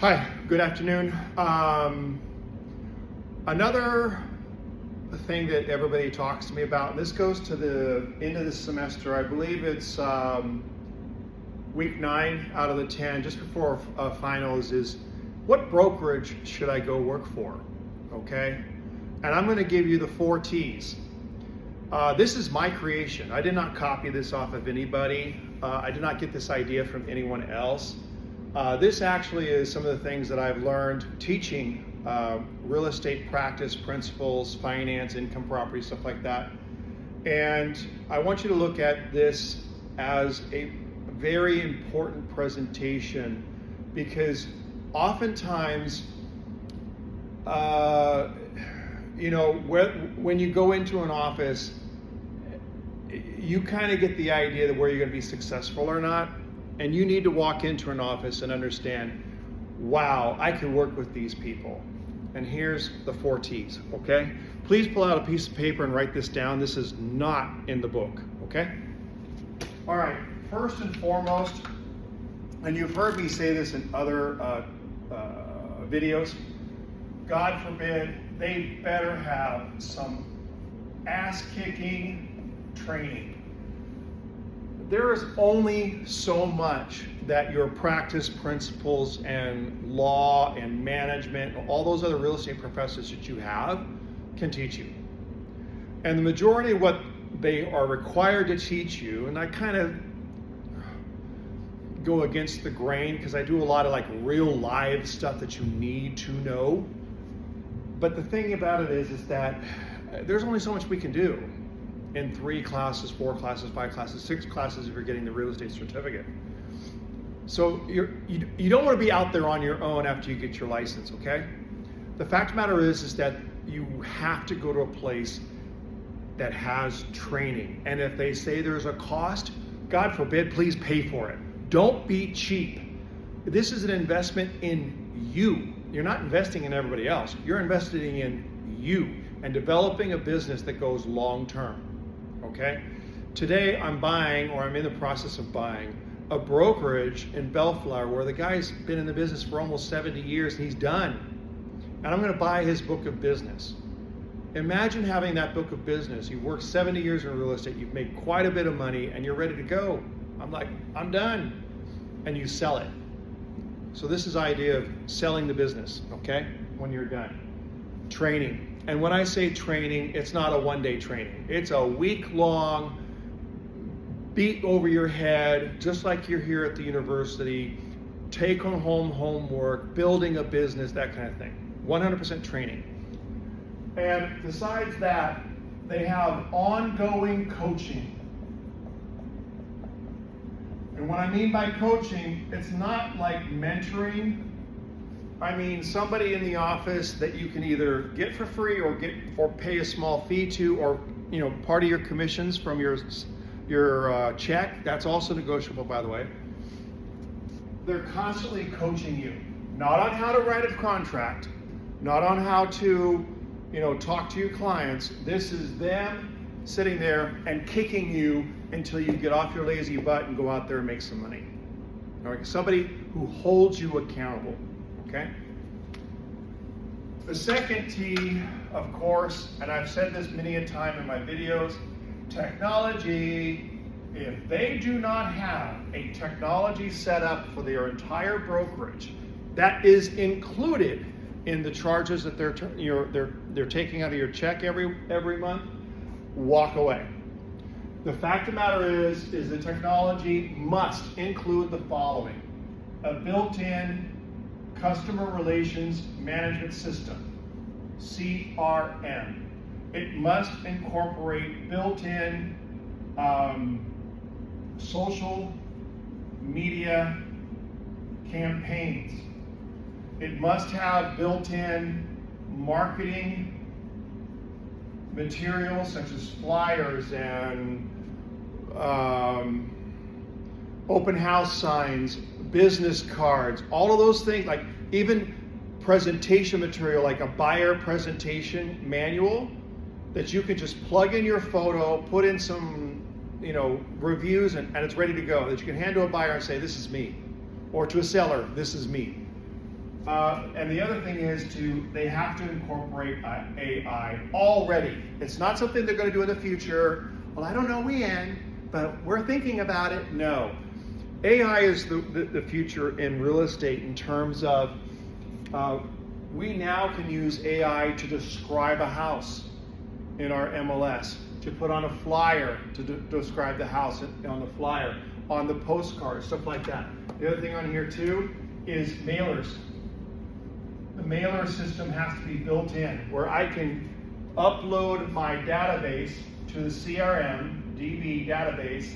Hi, good afternoon. Another thing that everybody talks to me about, and this goes to the end of the semester, I believe it's week 9 out of the 10, just before finals, is what brokerage should I go work for, okay? And I'm gonna give you the 4 T's. This is my creation. I did not copy this off of anybody. I did not get this idea from anyone else. This actually is some of the things that I've learned teaching real estate practice principles, finance, income property, stuff like that. And I want you to look at this as a very important presentation, because oftentimes, when you go into an office, you kind of get the idea that where you're going to be successful or not. And you need to walk into an office and understand, wow, I can work with these people. And here's the 4 T's, okay? Please pull out a piece of paper and write this down. This is not in the book, okay? All right, first and foremost, and you've heard me say this in other videos, God forbid, they better have some ass-kicking training. There is only so much that your practice principles and law and management, all those other real estate professors that you have can teach you. And the majority of what they are required to teach you, and I kind of go against the grain because I do a lot of like real live stuff that you need to know. But the thing about it is that there's only so much we can do in 3 classes, 4 classes, 5 classes, 6 classes if you're getting the real estate certificate. So you don't want to be out there on your own after you get your license, okay? The fact of the matter is that you have to go to a place that has training. And if they say there's a cost, God forbid, please pay for it. Don't be cheap. This is an investment in you. You're not investing in everybody else. You're investing in you and developing a business that goes long term. Okay? Today I'm in the process of buying a brokerage in Bellflower where the guy's been in the business for almost 70 years and he's done. And I'm going to buy his book of business. Imagine having that book of business. You've worked 70 years in real estate, you've made quite a bit of money, and you're ready to go. I'm like, I'm done. And you sell it. So this is the idea of selling the business, okay? When you're done. Training. And when I say training, it's not a one-day training. It's a week-long, beat over your head, just like you're here at the university, take home homework, building a business, that kind of thing. 100% training. And besides that, they have ongoing coaching. And what I mean by coaching, it's not like mentoring. I mean somebody in the office that you can either get for free or pay a small fee to, or part of your commissions from your check. That's also negotiable, by the way. They're constantly coaching you, not on how to write a contract, not on how to talk to your clients. This is them sitting there and kicking you until you get off your lazy butt and go out there and make some money. All right, somebody who holds you accountable. Okay? The second T, of course, and I've said this many a time in my videos, technology. If they do not have a technology set up for their entire brokerage, that is included in the charges that they're taking out of your check every month, walk away. The fact of the matter is the technology must include the following: a built-in customer relations management system, CRM. It must incorporate built-in social media campaigns. It must have built-in marketing materials such as flyers and open house signs, business cards, all of those things, like even presentation material like a buyer presentation manual that you can just plug in your photo, put in some reviews, and it's ready to go, that you can hand to a buyer and say, this is me, or to a seller, this is me. And the other thing is they have to incorporate AI already. It's not something they're going to do in the future. Well, I don't know when, but we're thinking about it. No. AI is the future in real estate in terms of we now can use AI to describe a house in our MLS, to put on a flyer to describe the house on the flyer, on the postcard, stuff like that. The other thing on here too is mailers. The mailer system has to be built in where I can upload my database to the CRM DB database,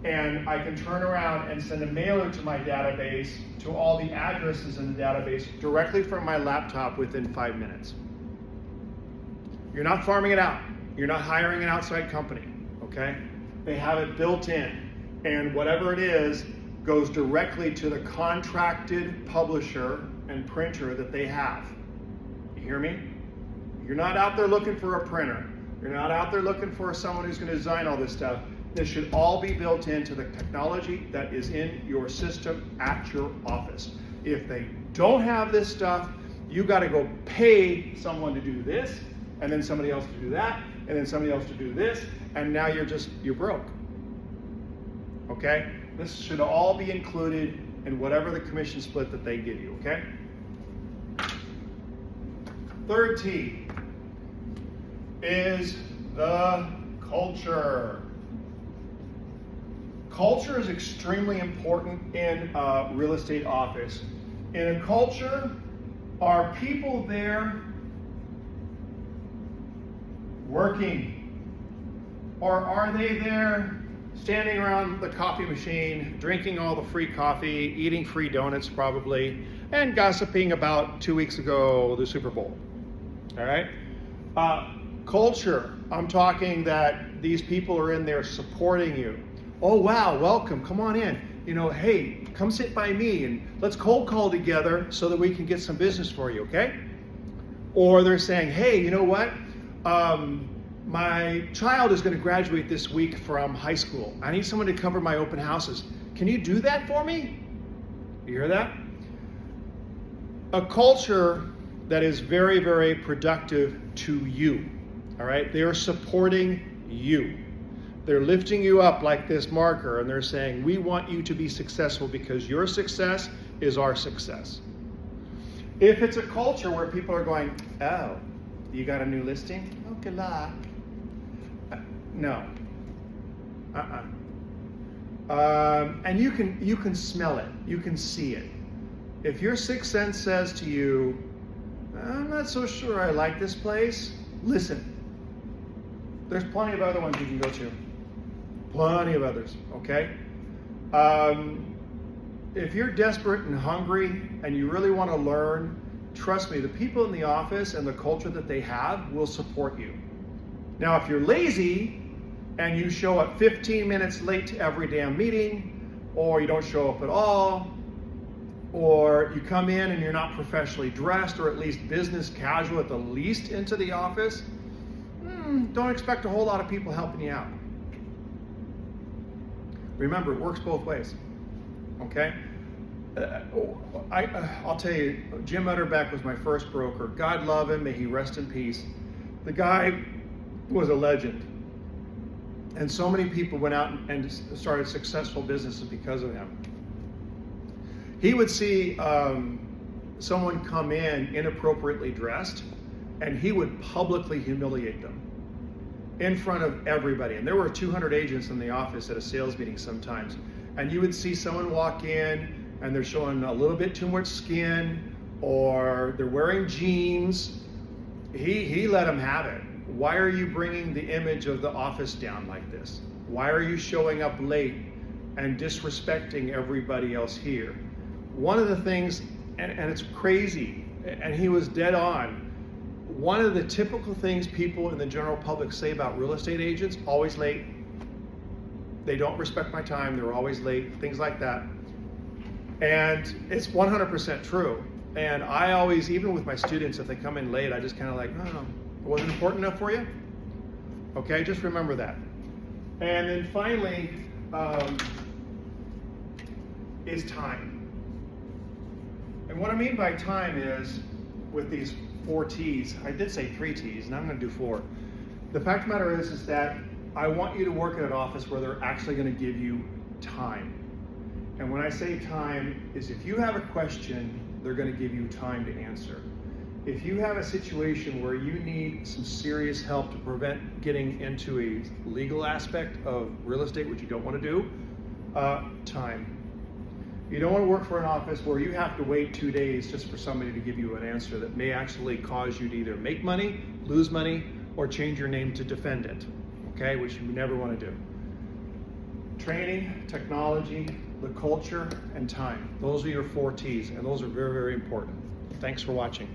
and I can turn around and send a mailer to my database to all the addresses in the database directly from my laptop within 5 minutes. You're not farming it out. You're not hiring an outside company, okay? They have it built in, and whatever it is goes directly to the contracted publisher and printer that they have. You hear me? You're not out there looking for a printer. You're not out there looking for someone who's going to design all this stuff. This should all be built into the technology that is in your system at your office. If they don't have this stuff, you got to go pay someone to do this, and then somebody else to do that, and then somebody else to do this, and now you're broke. Okay? This should all be included in whatever the commission split that they give you, okay? Third T is the culture. Culture is extremely important in a real estate office. In a culture, are people there working? Or are they there standing around the coffee machine, drinking all the free coffee, eating free donuts probably, and gossiping about 2 weeks ago, the Super Bowl? All right? Culture, I'm talking that these people are in there supporting you. Oh, wow, welcome, come on in. You know, hey, come sit by me and let's cold call together so that we can get some business for you, okay? Or they're saying, hey, you know what? My child is going to graduate this week from high school. I need someone to cover my open houses. Can you do that for me? You hear that? A culture that is very, very productive to you. All right? They are supporting you. They're lifting you up like this marker, and they're saying, we want you to be successful because your success is our success. If it's a culture where people are going, oh, you got a new listing? Oh, good luck. No. And you can smell it. You can see it. If your sixth sense says to you, I'm not so sure I like this place, listen. There's plenty of other ones you can go to. Plenty of others, okay? If you're desperate and hungry and you really want to learn, trust me, the people in the office and the culture that they have will support you. Now, if you're lazy and you show up 15 minutes late to every damn meeting, or you don't show up at all, or you come in and you're not professionally dressed, or at least business casual at the least into the office, don't expect a whole lot of people helping you out. Remember, it works both ways, okay? I'll tell you, Jim Utterbeck was my first broker. God love him, may he rest in peace. The guy was a legend. And so many people went out and started successful businesses because of him. He would see someone come in inappropriately dressed, and he would publicly humiliate them in front of everybody. And there were 200 agents in the office at a sales meeting sometimes. And you would see someone walk in and they're showing a little bit too much skin, or they're wearing jeans. He let them have it. Why are you bringing the image of the office down like this? Why are you showing up late and disrespecting everybody else here? One of the things, and it's crazy, and he was dead on, one of the typical things people in the general public say about real estate agents, always late. They don't respect my time, they're always late, things like that. And it's 100% true. And I always, even with my students, if they come in late, I just kind of like, oh, it wasn't important enough for you? Okay, just remember that. And then finally, is time. And what I mean by time is, with these 4 T's, I did say 3 T's, and I'm gonna do 4. The fact of the matter is that I want you to work at an office where they're actually gonna give you time. And when I say time, is if you have a question, they're gonna give you time to answer. If you have a situation where you need some serious help to prevent getting into a legal aspect of real estate, which you don't wanna do, time. You don't want to work for an office where you have to wait 2 days just for somebody to give you an answer that may actually cause you to either make money, lose money, or change your name to defendant, okay, which you never want to do. Training, technology, the culture, and time. Those are your 4 T's, and those are very, very important. Thanks for watching.